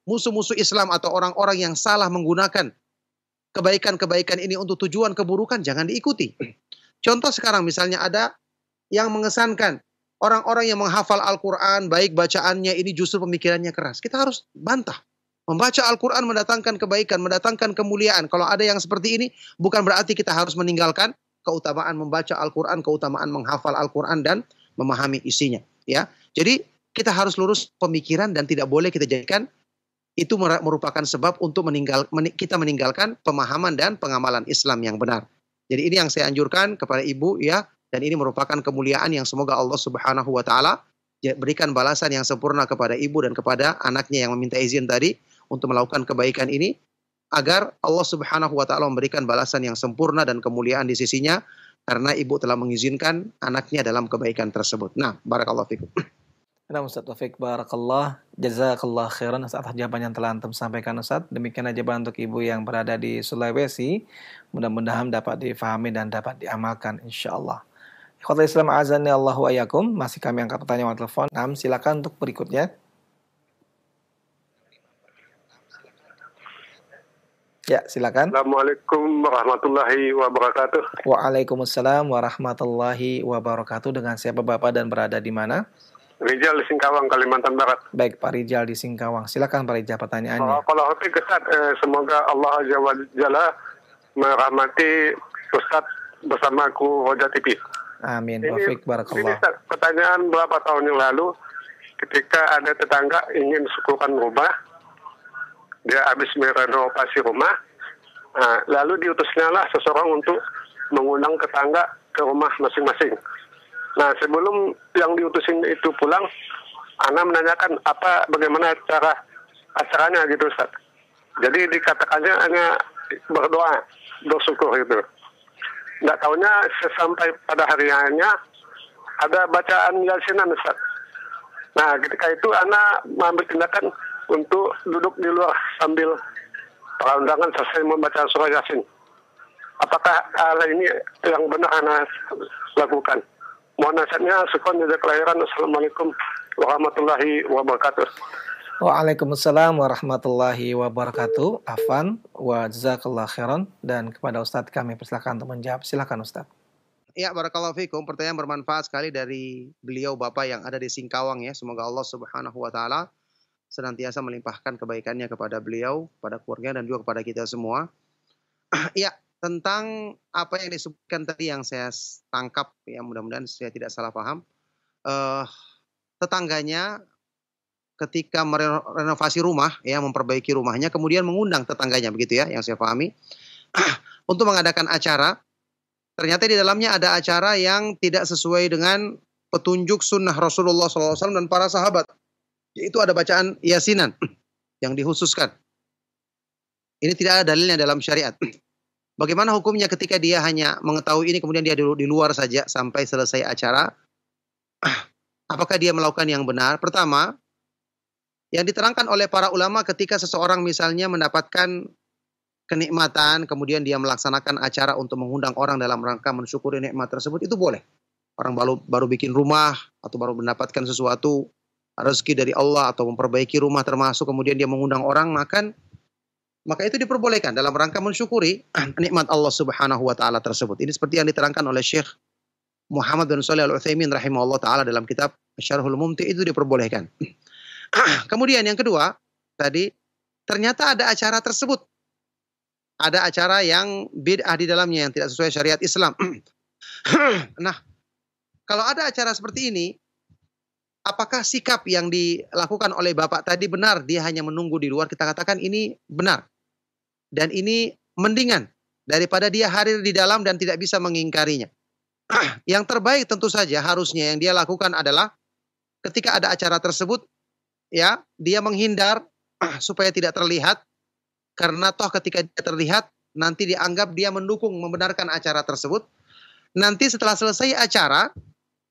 musuh-musuh Islam atau orang-orang yang salah menggunakan kebaikan-kebaikan ini untuk tujuan keburukan, jangan diikuti. Contoh sekarang misalnya ada yang mengesankan orang-orang yang menghafal Al-Quran, baik bacaannya ini justru pemikirannya keras. Kita harus bantah. Membaca Al-Quran mendatangkan kebaikan, mendatangkan kemuliaan. Kalau ada yang seperti ini, bukan berarti kita harus meninggalkan keutamaan membaca Al-Quran, keutamaan menghafal Al-Quran dan memahami isinya. Ya, jadi kita harus lurus pemikiran dan tidak boleh kita jadikan itu merupakan sebab untuk kita meninggalkan pemahaman dan pengamalan Islam yang benar. Jadi ini yang saya anjurkan kepada ibu ya, dan ini merupakan kemuliaan yang semoga Allah Subhanahu wa taala berikan balasan yang sempurna kepada ibu dan kepada anaknya yang meminta izin tadi untuk melakukan kebaikan ini, agar Allah Subhanahu wa taala memberikan balasan yang sempurna dan kemuliaan di sisinya karena ibu telah mengizinkan anaknya dalam kebaikan tersebut. Nah, barakallahu fikum. Nah, Ustaz Taufik, barakallah, jazakallah khairan atas jawaban yang telah antum sampaikan, Ustaz. Demikian aja untuk ibu yang berada di Sulawesi. Mudah-mudahan dapat difahami dan dapat diamalkan, insyaallah. Ikhwatul Islam azani Allahu ayyakum. Masih kami angkat pertanyaan telepon. Nah, silakan untuk berikutnya. Ya, silakan. Assalamualaikum warahmatullahi wabarakatuh. Waalaikumsalam warahmatullahi wabarakatuh. Dengan siapa Bapak dan berada di mana? Rijal di Singkawang, Kalimantan Barat. Baik, Pak Rijal di Singkawang. Silakan Pak Rijal pertanyaannya. Kalau Ustaz, semoga Allah Azza wa Jalla merahmati Ustaz bersamaku Roja TV. Amin. Wafik barakallah. Ini Ustaz, pertanyaan berapa tahun yang lalu ketika ada tetangga ingin syukuran rumah, dia habis merenovasi rumah, lalu diutusnya lah seseorang untuk mengundang tetangga ke rumah masing-masing. Nah, sebelum yang diutusin itu pulang, Ana menanyakan bagaimana cara acaranya gitu, Ustaz. Jadi dikatakannya hanya bersyukur gitu. Nggak tahunya sesampai pada harinya ada bacaan Yasinan, Ustaz. Nah, ketika itu Ana mengambil tindakan untuk duduk di luar sambil para undangan selesai membaca surah Yasin. Apakah hal ini yang benar Ana lakukan? Mohon nasihatnya, syukron jazakallahu khairan. Assalamualaikum warahmatullahi wabarakatuh. Waalaikumsalam warahmatullahi wabarakatuh. Afan wa jazakallahu khairan. Dan kepada Ustadz kami persilakan untuk menjawab. Silakan Ustadz. Ya, barakallahu fikum. Pertanyaan bermanfaat sekali dari beliau Bapak yang ada di Singkawang ya. Semoga Allah Subhanahu wa taala senantiasa melimpahkan kebaikannya kepada beliau, kepada keluarga dan juga kepada kita semua. Ya, tentang apa yang disebutkan tadi yang saya tangkap ya, mudah-mudahan saya tidak salah paham. Tetangganya ketika merenovasi rumah ya, memperbaiki rumahnya, kemudian mengundang tetangganya begitu ya, yang saya pahami untuk mengadakan acara. Ternyata di dalamnya ada acara yang tidak sesuai dengan petunjuk sunnah Rasulullah SAW dan para sahabat. Yaitu ada bacaan Yasinan yang dikhususkan. Ini tidak ada dalilnya dalam syariat. Bagaimana hukumnya ketika dia hanya mengetahui ini kemudian dia di luar saja sampai selesai acara? Apakah dia melakukan yang benar? Pertama, yang diterangkan oleh para ulama ketika seseorang misalnya mendapatkan kenikmatan, kemudian dia melaksanakan acara untuk mengundang orang dalam rangka mensyukuri nikmat tersebut, itu boleh. orang baru bikin rumah atau baru mendapatkan sesuatu rezeki dari Allah atau memperbaiki rumah termasuk kemudian dia mengundang orang makan, maka itu diperbolehkan dalam rangka mensyukuri nikmat Allah Subhanahu wa taala tersebut. Ini seperti yang diterangkan oleh Syekh Muhammad bin Shalih Al-Utsaimin rahimahullah taala dalam kitab Syarhul Mumti, itu diperbolehkan. Kemudian yang kedua, tadi ternyata ada acara tersebut. Ada acara yang bid'ah di dalamnya yang tidak sesuai syariat Islam. Nah, kalau ada acara seperti ini, apakah sikap yang dilakukan oleh Bapak tadi benar? Dia hanya menunggu di luar, kita katakan ini benar. Dan ini mendingan daripada dia hadir di dalam dan tidak bisa mengingkarinya. Yang terbaik tentu saja harusnya yang dia lakukan adalah ketika ada acara tersebut, ya, dia menghindar supaya tidak terlihat, karena toh ketika dia terlihat nanti dianggap dia mendukung membenarkan acara tersebut. Nanti setelah selesai acara,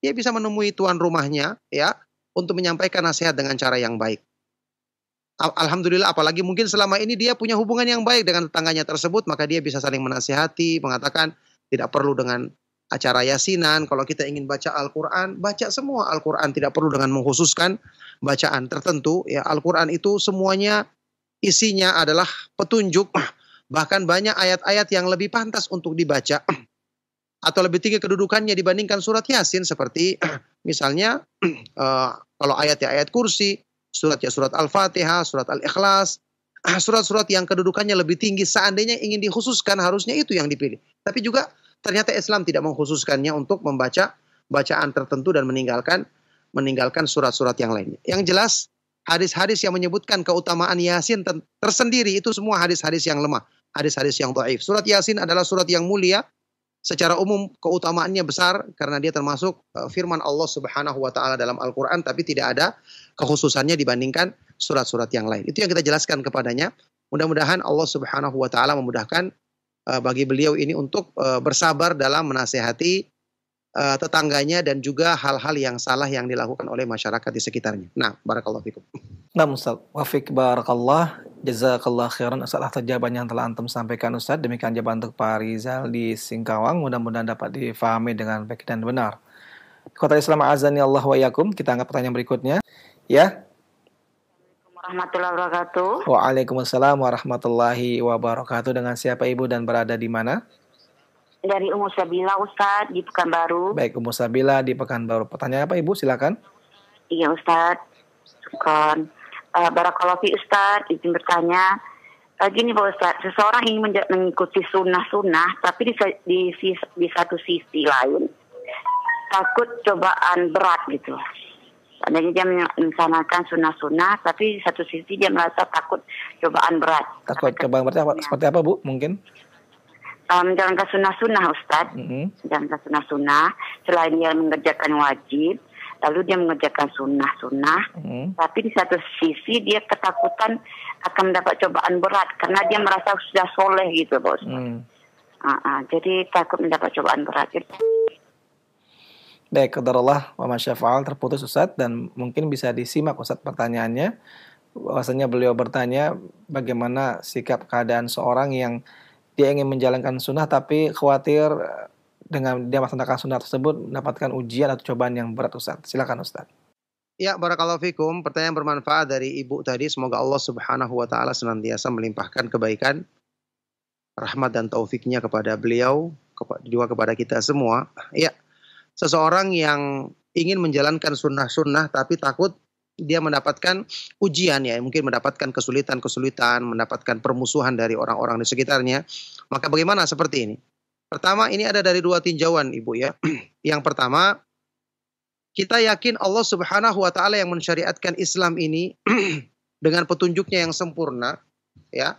dia bisa menemui tuan rumahnya, ya, untuk menyampaikan nasihat dengan cara yang baik. Alhamdulillah, apalagi mungkin selama ini dia punya hubungan yang baik dengan tetangganya tersebut, maka dia bisa saling menasihati, mengatakan tidak perlu dengan acara yasinan. Kalau kita ingin baca Al-Quran, baca semua Al-Quran, tidak perlu dengan mengkhususkan bacaan tertentu. Ya, Al-Quran itu semuanya isinya adalah petunjuk, bahkan banyak ayat-ayat yang lebih pantas untuk dibaca atau lebih tinggi kedudukannya dibandingkan surat Yasin, seperti misalnya kalau ayat kursi, surat Al-Fatihah, surat Al-Ikhlas, surat-surat yang kedudukannya lebih tinggi. Seandainya ingin dikhususkan, harusnya itu yang dipilih. Tapi juga ternyata Islam tidak mengkhususkannya untuk membaca bacaan tertentu dan meninggalkan surat-surat yang lainnya. Yang jelas, hadis-hadis yang menyebutkan keutamaan Yasin tersendiri itu semua hadis-hadis yang lemah, hadis-hadis yang dhaif. Surat Yasin adalah surat yang mulia. Secara umum keutamaannya besar karena dia termasuk firman Allah Subhanahu wa taala dalam Al-Qur'an, tapi tidak ada kekhususannya dibandingkan surat-surat yang lain. Itu yang kita jelaskan kepadanya. Mudah-mudahan Allah Subhanahu wa taala memudahkan bagi beliau ini untuk bersabar dalam menasehati tetangganya dan juga hal-hal yang salah yang dilakukan oleh masyarakat di sekitarnya. Nah, barakallahu fikum. Nah, Ustaz, wafik barakallah, jazakallah khairan atas jawaban yang telah antum sampaikan, Ustaz. Demikian jawaban untuk Pak Rizal di Singkawang, mudah-mudahan dapat difahami dengan baik dan benar. Ikhwatal Islam azani Allah wa yakum, kita angkat pertanyaan berikutnya. Ya. Warahmatullahi wabarakatuh. Waalaikumsalam warahmatullahi wabarakatuh. Dengan siapa Ibu dan berada di mana? Dari Ummu Sabila, Ustaz, di Pekanbaru. Baik, Ummu Sabila di Pekanbaru. Pertanyaan apa Ibu? Silakan. Iya, Ustaz. Syukran. Barakallahu fi Ustaz, izin bertanya. Gini Pak Ustaz, seseorang ingin mengikuti sunnah-sunnah, tapi di satu sisi lain takut cobaan berat gitu. Seandainya dia melaksanakan sunnah-sunnah, tapi di satu sisi dia merasa takut cobaan berat. Takut cobaan berat apa? Seperti apa Bu? Mungkin? Menjalankan sunnah-sunnah Ustaz. Menjalankan sunnah-sunnah, selain dia mengerjakan wajib, lalu dia mengerjakan sunnah-sunnah, tapi di satu sisi dia ketakutan akan mendapat cobaan berat karena dia merasa sudah soleh gitu, Bos. Jadi takut mendapat cobaan berat. Baik, qadarullah wa masyafa'al, terputus Ustaz, dan mungkin bisa disimak Ustaz pertanyaannya. Bahwasanya beliau bertanya bagaimana sikap keadaan seorang yang dia ingin menjalankan sunnah tapi khawatir dengan dia melaksanakan sunnah tersebut mendapatkan ujian atau cobaan yang berat, Ustaz. Silakan Ustaz. Ya, barakallahu fikum. Pertanyaan bermanfaat dari Ibu tadi. Semoga Allah Subhanahu wa taala senantiasa melimpahkan kebaikan, rahmat dan taufiknya kepada beliau, juga kepada kita semua. Ya, seseorang yang ingin menjalankan sunnah-sunnah tapi takut dia mendapatkan ujian, ya, mungkin mendapatkan kesulitan-kesulitan, mendapatkan permusuhan dari orang-orang di sekitarnya. Maka bagaimana seperti ini? Pertama, ini ada dari dua tinjauan Ibu ya. Yang pertama, kita yakin Allah Subhanahu wa taala yang mensyariatkan Islam ini dengan petunjuknya yang sempurna, ya.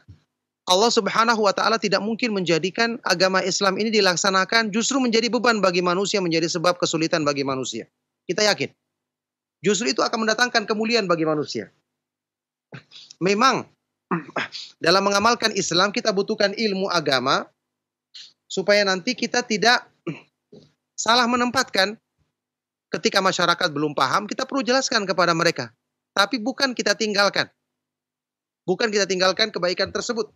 Allah Subhanahu wa taala tidak mungkin menjadikan agama Islam ini dilaksanakan justru menjadi beban bagi manusia, menjadi sebab kesulitan bagi manusia. Kita yakin. Justru itu akan mendatangkan kemuliaan bagi manusia. Memang dalam mengamalkan Islam kita butuhkan ilmu agama supaya nanti kita tidak salah menempatkan. Ketika masyarakat belum paham, kita perlu jelaskan kepada mereka. Tapi bukan kita tinggalkan. Bukan kita tinggalkan kebaikan tersebut.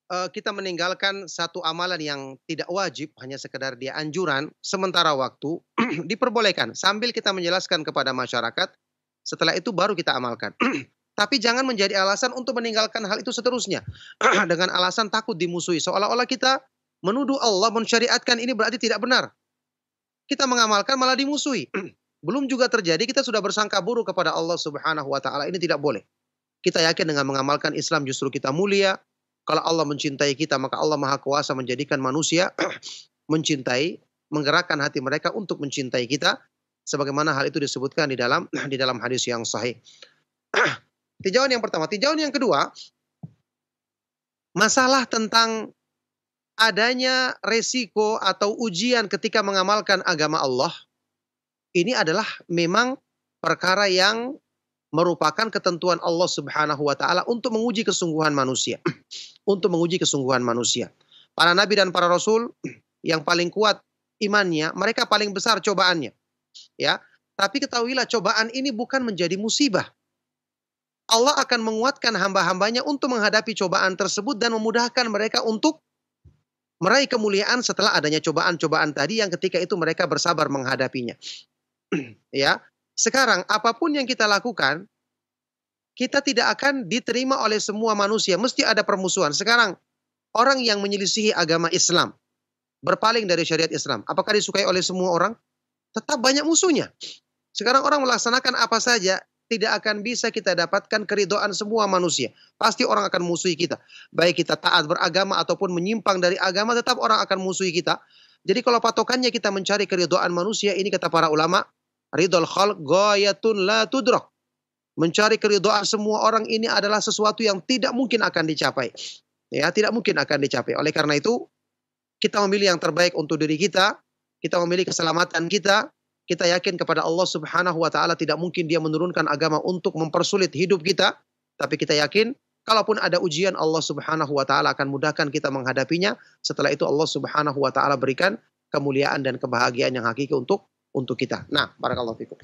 kita meninggalkan satu amalan yang tidak wajib, hanya sekedar dia anjuran sementara waktu, diperbolehkan sambil kita menjelaskan kepada masyarakat. Setelah itu baru kita amalkan. Tapi jangan menjadi alasan untuk meninggalkan hal itu seterusnya dengan alasan takut dimusuhi, seolah-olah kita menuduh Allah mensyariatkan ini berarti tidak benar. Kita mengamalkan malah dimusuhi. Belum juga terjadi, kita sudah bersangka buruk kepada Allah Subhanahu wa taala. Ini tidak boleh. Kita yakin dengan mengamalkan Islam justru kita mulia. Kalau Allah mencintai kita, maka Allah Maha Kuasa menjadikan manusia mencintai, menggerakkan hati mereka untuk mencintai kita, sebagaimana hal itu disebutkan di dalam hadis yang sahih. Tinjauan yang pertama. Tinjauan yang kedua, masalah tentang adanya resiko atau ujian ketika mengamalkan agama Allah. Ini adalah memang perkara yang merupakan ketentuan Allah Subhanahu wa taala untuk menguji kesungguhan manusia. Untuk menguji kesungguhan manusia. Para nabi dan para rasul yang paling kuat imannya, mereka paling besar cobaannya. Ya, tapi ketahuilah cobaan ini bukan menjadi musibah. Allah akan menguatkan hamba-hambanya untuk menghadapi cobaan tersebut dan memudahkan mereka untuk meraih kemuliaan setelah adanya cobaan-cobaan tadi yang ketika itu mereka bersabar menghadapinya. Ya, sekarang apapun yang kita lakukan, kita tidak akan diterima oleh semua manusia. Mesti ada permusuhan. Sekarang orang yang menyelisihi agama Islam, berpaling dari syariat Islam, apakah disukai oleh semua orang? Tetap banyak musuhnya. Sekarang orang melaksanakan apa saja, tidak akan bisa kita dapatkan keridhaan semua manusia. Pasti orang akan musuhi kita. Baik kita taat beragama ataupun menyimpang dari agama, tetap orang akan musuhi kita. Jadi kalau patokannya kita mencari keridhaan manusia, ini kata para ulama, ridhol khalq ghayatun la tudrak. Mencari keridhaan semua orang ini adalah sesuatu yang tidak mungkin akan dicapai. Ya, tidak mungkin akan dicapai. Oleh karena itu, kita memilih yang terbaik untuk diri kita. Kita memilih keselamatan kita. Kita yakin kepada Allah Subhanahu wa taala tidak mungkin dia menurunkan agama untuk mempersulit hidup kita. Tapi kita yakin kalaupun ada ujian, Allah Subhanahu wa taala akan mudahkan kita menghadapinya. Setelah itu Allah Subhanahu wa taala berikan kemuliaan dan kebahagiaan yang hakiki untuk kita. Nah, barakallahu fikum.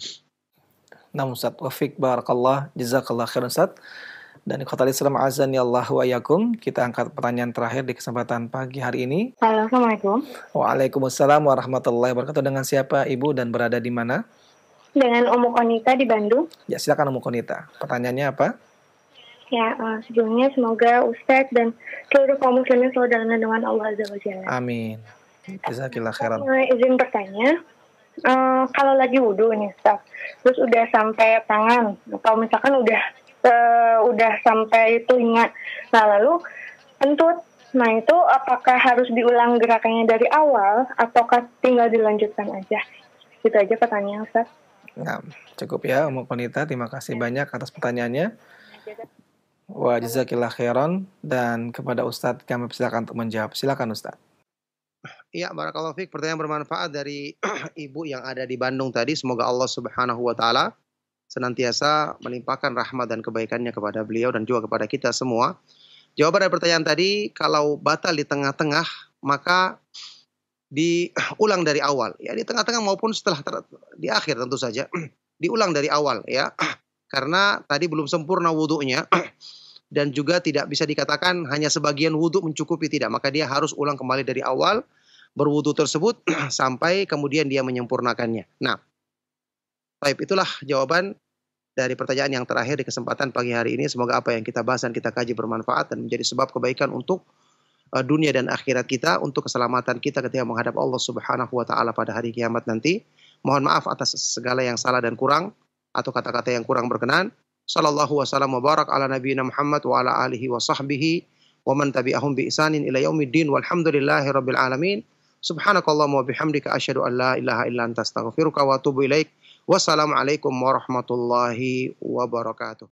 Nah, Ustaz, wafiq barakallah, jazakallah khairan Ustaz. Dan ikhwatal Islam azani Allah wa iyyakum, kita angkat pertanyaan terakhir di kesempatan pagi hari ini. Halo, Assalamualaikum. Waalaikumsalam warahmatullahi wabarakatuh. Dengan siapa Ibu dan berada di mana? Dengan Umu Konita di Bandung. Ya, silakan Umu Konita. Pertanyaannya apa? Ya, sebelumnya semoga Ustadz dan seluruh kaum muslimin selalu dalam lindungan Allah Azza wa Jalla. Amin. Jazakillah khairan. Izin bertanya, kalau lagi wudhu nih Ustadz, terus udah sampai tangan, atau misalkan udah sampai telinga, nah lalu kentut, nah itu apakah harus diulang gerakannya dari awal ataukah tinggal dilanjutkan aja? Itu aja pertanyaan Ustaz. Nah, cukup ya Umu Konita, terima kasih banyak atas pertanyaannya. Wa jazakillah khairan. Dan kepada Ustadz kami persilakan untuk menjawab. Silakan Ustadz. Iya, barakallahu fiik. Pertanyaan bermanfaat dari ibu yang ada di Bandung tadi. Semoga Allah Subhanahu wa taala senantiasa melimpahkan rahmat dan kebaikannya kepada beliau dan juga kepada kita semua. Jawaban dari pertanyaan tadi, kalau batal di tengah-tengah, maka diulang dari awal. Ya, di tengah-tengah maupun setelah di akhir tentu saja. Diulang dari awal ya. Karena tadi belum sempurna wudunya dan juga tidak bisa dikatakan hanya sebagian wudu mencukupi, tidak. Maka dia harus ulang kembali dari awal berwudu tersebut sampai kemudian dia menyempurnakannya. Nah, baik, itulah jawaban dari pertanyaan yang terakhir di kesempatan pagi hari ini. Semoga apa yang kita bahas dan kita kaji bermanfaat dan menjadi sebab kebaikan untuk dunia dan akhirat kita, untuk keselamatan kita ketika menghadap Allah Subhanahu wa taala pada hari kiamat nanti. Mohon maaf atas segala yang salah dan kurang atau kata-kata yang kurang berkenan. Sallallahu wasallam wa barak ala nabiyina Muhammad wa ala alihi wa sahbihi wa man tabi'ahum bi ihsanin ila yaumiddin walhamdulillahi rabbil alamin. Subhanakallahumma wa bihamdika asyhadu an la ilaha illa anta astaghfiruka wa atubu ilaik. Wassalamualaikum warahmatullahi wabarakatuh.